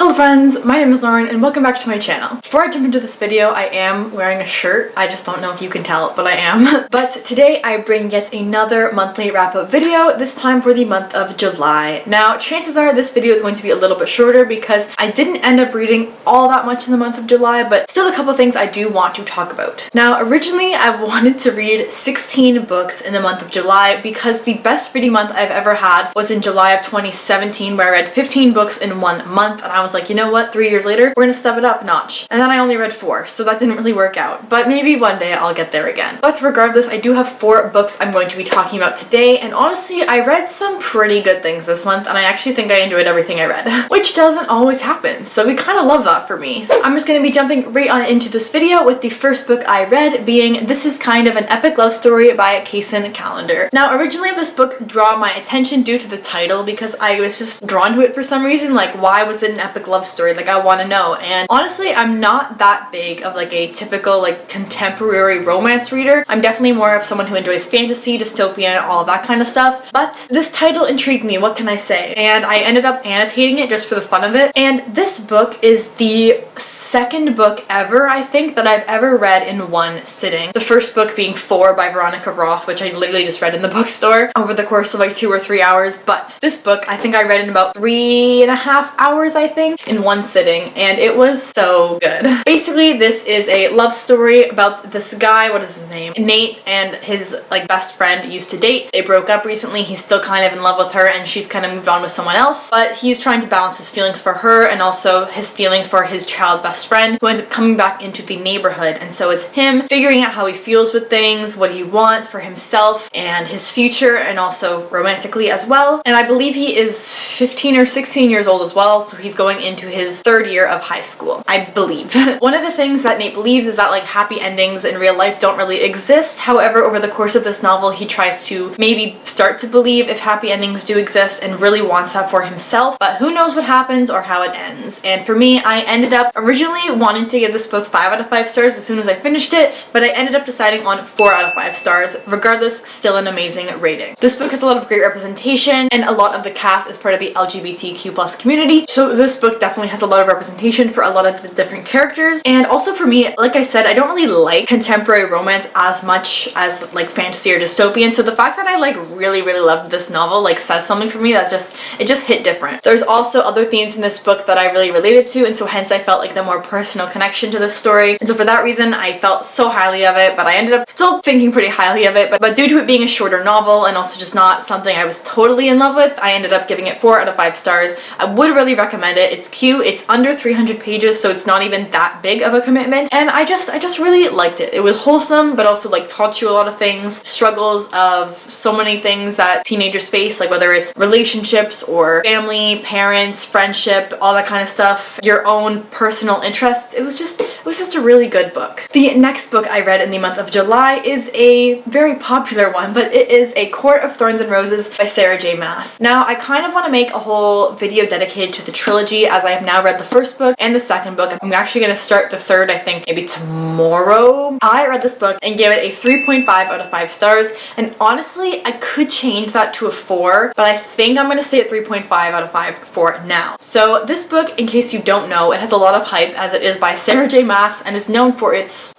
Hello friends, my name is Lauren and welcome back to my channel. Before I jump into this video, I am wearing a shirt. I just don't know if you can tell, but I am. But today I bring yet another monthly wrap-up video, this time for the month of July. Now, chances are this video is going to be a little bit shorter because I didn't end up reading all that much in the month of July, but still a couple things I do want to talk about. Now, originally I wanted to read 16 books in the month of July because the best reading month I've ever had was in July of 2017, where I read 15 books in 1 month, and I was like, you know what, 3 years later, we're gonna step it up a notch. And then I only read 4, so that didn't really work out. But maybe one day I'll get there again. But regardless, I do have 4 books I'm going to be talking about today, and honestly, I read some pretty good things this month, and I actually think I enjoyed everything I read. Which doesn't always happen, so we kind of love that for me. I'm just gonna be jumping right on into this video with the first book I read being This Is Kind of an Epic Love Story by Kaysen Callender. Now, originally this book drew my attention due to the title because I was just drawn to it for some reason. Like, why was it an epic love story? Like, I want to know. And honestly, I'm not that big of like a typical like contemporary romance reader. I'm definitely more of someone who enjoys fantasy, dystopian, all of that kind of stuff. But this title intrigued me, what can I say? And I ended up annotating it just for the fun of it. And this book is the second book ever, I think, that I've ever read in one sitting. The first book being 4 by Veronica Roth, which I literally just read in the bookstore over the course of like 2 or 3 hours. But this book, I think I read in about 3.5 hours, I think, in one sitting, and it was so good. Basically, this is a love story about this guy, what is his name? Nate, and his like best friend used to date. They broke up recently. He's still kind of in love with her, and she's kind of moved on with someone else, but he's trying to balance his feelings for her and also his feelings for his child best friend, who ends up coming back into the neighborhood. And so it's him figuring out how he feels with things, what he wants for himself and his future, and also romantically as well. And I believe he is 15 or 16 years old as well, so he's going into his 3rd year of high school, I believe. One of the things that Nate believes is that like happy endings in real life don't really exist. However, over the course of this novel, he tries to maybe start to believe if happy endings do exist and really wants that for himself, but who knows what happens or how it ends. And for me, I ended up originally wanting to give this book 5 out of 5 stars as soon as I finished it, but I ended up deciding on 4 out of 5 stars. Regardless, still an amazing rating. This book has a lot of great representation, and a lot of the cast is part of the LGBTQ+ community, so this book definitely has a lot of representation for a lot of the different characters. And also for me, like I said, I don't really like contemporary romance as much as like fantasy or dystopian, so the fact that I like really loved this novel like says something for me. That it just hit different. There's also other themes in this book that I really related to, and so hence I felt like the more personal connection to this story, and so for that reason I felt so highly of it. But I ended up still thinking pretty highly of it, but due to it being a shorter novel and also just not something I was totally in love with, I ended up giving it 4 out of 5 stars. I would really recommend it. It's cute, it's under 300 pages, so it's not even that big of a commitment, and I just really liked it. It was wholesome, but also like taught you a lot of things, struggles of so many things that teenagers face, like whether it's relationships or family, parents, friendship, all that kind of stuff, your own personal interests. It was just a really good book. The next book I read in the month of July is a very popular one, but it is A Court of Thorns and Roses by Sarah J. Maas. Now, I kind of want to make a whole video dedicated to the trilogy, as I have now read the first book and the second book. I'm actually going to start the third, I think, maybe tomorrow. I read this book and gave it a 3.5 out of 5 stars, and honestly, I could change that to a 4, but I think I'm going to stay at 3.5 out of 5 for now. So this book, in case you don't know, it has a lot of hype as it is by Sarah J. Maas and is known for its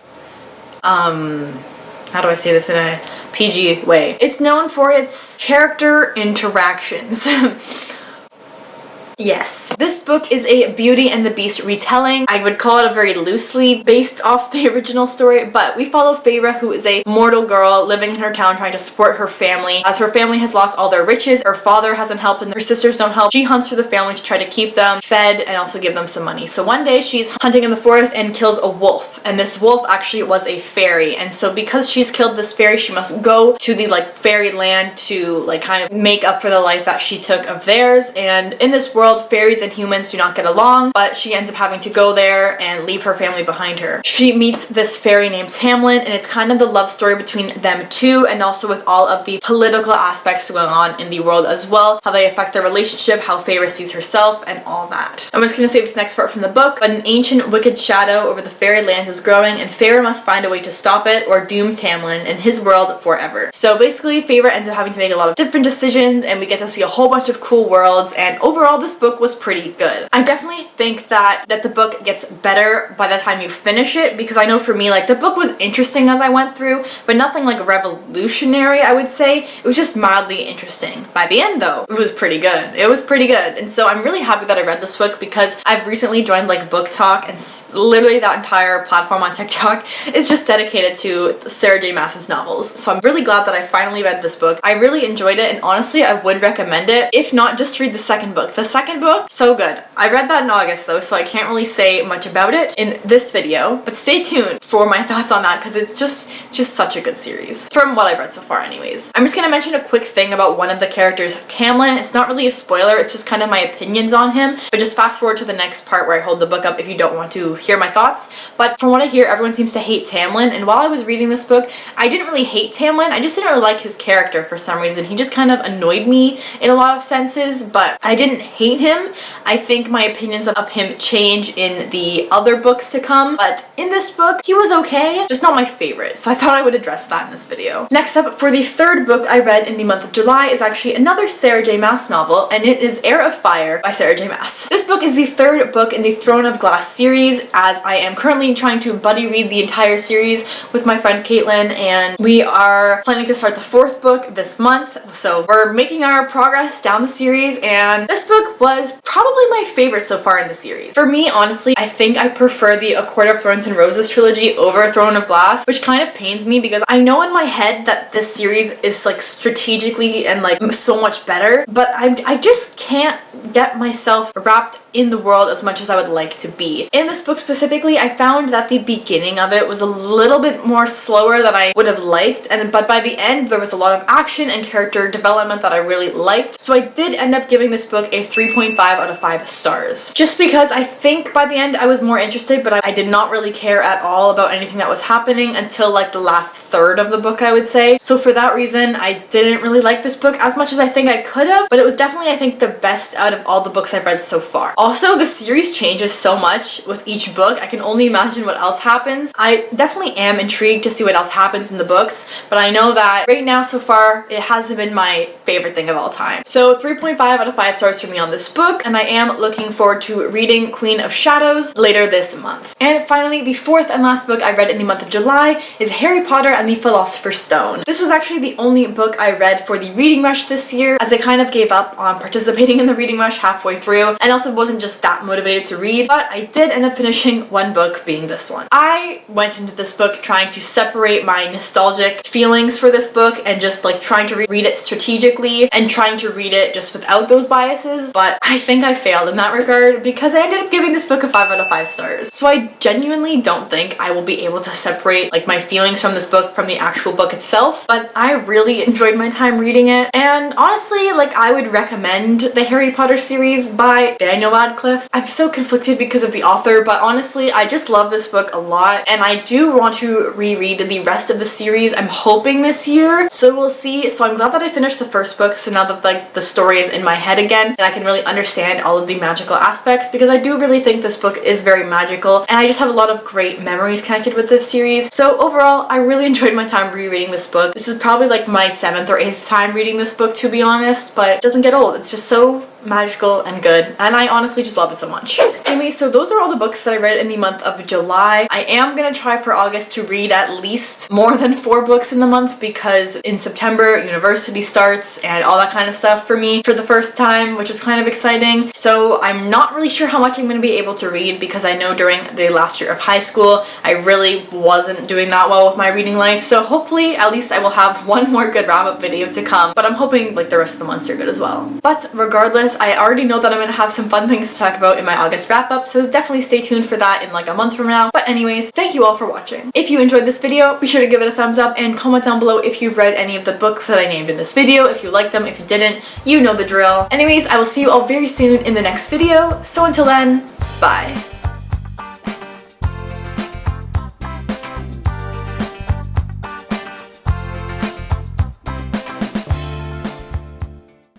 how do I say this in a PG way? It's known for its character interactions. Yes. This book is a Beauty and the Beast retelling. I would call it a very loosely based off the original story, but we follow Feyre, who is a mortal girl living in her town trying to support her family. As her family has lost all their riches, her father hasn't helped and her sisters don't help, she hunts for the family to try to keep them fed and also give them some money. So one day she's hunting in the forest and kills a wolf, and this wolf actually was a fairy, and so because she's killed this fairy, she must go to the like fairy land to like kind of make up for the life that she took of theirs. And in this world, fairies and humans do not get along, but she ends up having to go there and leave her family behind her. She meets this fairy named Hamlin, and it's kind of the love story between them two, and also with all of the political aspects going on in the world as well, how they affect their relationship, how Feyre sees herself, and all that. I'm just gonna save this next part from the book, but an ancient wicked shadow over the fairy lands is growing, and Feyre must find a way to stop it or doom Tamlin and his world forever. So basically, Feyre ends up having to make a lot of different decisions, and we get to see a whole bunch of cool worlds, and overall this book was pretty good. I definitely think that the book gets better by the time you finish it, because I know for me, like, the book was interesting as I went through, but nothing like revolutionary, I would say. It was just mildly interesting. By the end though, it was pretty good. It was pretty good. And so I'm really happy that I read this book, because I've recently joined like Book Talk, and literally that entire platform on TikTok is just dedicated to Sarah J Maas's novels. So I'm really glad that I finally read this book. I really enjoyed it, and honestly I would recommend it. If not, just read the second book. The second book, so good. I read that in August though, so I can't really say much about it in this video, but stay tuned for my thoughts on that, because it's just such a good series. From what I've read so far anyways. I'm just gonna mention a quick thing about one of the characters, Tamlin. It's not really a spoiler, it's just kind of my opinions on him, but just fast forward to the next part where I hold the book up if you don't want to hear my thoughts. But from what I hear, everyone seems to hate Tamlin, and while I was reading this book, I didn't really hate Tamlin. I just didn't really like his character for some reason. He just kind of annoyed me in a lot of senses, but I didn't hate him. I think my opinions of him change in the other books to come, but in this book, he was okay, just not my favorite, so I thought I would address that in this video. Next up, for the third book I read in the month of July is actually another Sarah J Maas novel, and it is Heir of Fire by Sarah J Maas. This book is the third book in the Throne of Glass series, as I am currently trying to buddy read the entire series with my friend Caitlin, and we are planning to start the fourth book this month, so we're making our progress down the series, and this book was probably my favorite so far in the series. For me, honestly, I think I prefer the A Court of Thorns and Roses trilogy over Throne of Glass, which kind of pains me because I know in my head that this series is like strategically and like so much better, but I just can't get myself wrapped in the world as much as I would like to be. In this book specifically, I found that the beginning of it was a little bit more slower than I would have liked, but by the end there was a lot of action and character development that I really liked. So I did end up giving this book a 3.5 out of 5 stars. Just because I think by the end I was more interested, but I did not really care at all about anything that was happening until like the last third of the book, I would say. So for that reason, I didn't really like this book as much as I think I could have, but it was definitely, I think, the best out of all the books I've read so far. Also, the series changes so much with each book. I can only imagine what else happens. I definitely am intrigued to see what else happens in the books, but I know that right now so far it hasn't been my favorite thing of all time. So 3.5 out of 5 stars for me on this book, and I am looking forward to reading Queen of Shadows later this month. And finally, the fourth and last book I read in the month of July is Harry Potter and the Philosopher's Stone. This was actually the only book I read for the reading rush this year, as I kind of gave up on participating in the reading rush halfway through, and also wasn't just that motivated to read, but I did end up finishing one book, being this one. I went into this book trying to separate my nostalgic feelings for this book and just like trying to read it strategically and trying to read it just without those biases, but I think I failed in that regard because I ended up giving this book a 5 out of 5 stars. So I genuinely don't think I will be able to separate like my feelings from this book from the actual book itself, but I really enjoyed my time reading it, and honestly, like, I would recommend the Harry Potter series by Daniel Radcliffe. I'm so conflicted because of the author, but honestly, I just love this book a lot, and I do want to reread the rest of the series. I'm hoping this year, so we'll see. So I'm glad that I finished the first book, so now that like the story is in my head again and I can really understand all of the magical aspects, because I do really think this book is very magical, and I just have a lot of great memories connected with this series. So overall, I really enjoyed my time rereading this book. This is probably like my 7th or 8th time reading this book, to be honest, but it doesn't get old. It's just so magical and good, and I honestly just love it so much. Anyway, so those are all the books that I read in the month of July. I am gonna try for August to read at least more than 4 books in the month, because in September university starts and all that kind of stuff for me for the first time, which is kind of exciting. So I'm not really sure how much I'm gonna be able to read, because I know during the last year of high school I really wasn't doing that well with my reading life. So hopefully at least I will have one more good wrap-up video to come, but I'm hoping like the rest of the months are good as well. But regardless, I already know that I'm gonna have some fun things to talk about in my August wrap-up, so definitely stay tuned for that in like a month from now. But anyways, thank you all for watching. If you enjoyed this video, be sure to give it a thumbs up and comment down below if you've read any of the books that I named in this video. If you liked them, if you didn't, you know the drill. Anyways, I will see you all very soon in the next video, so until then, bye.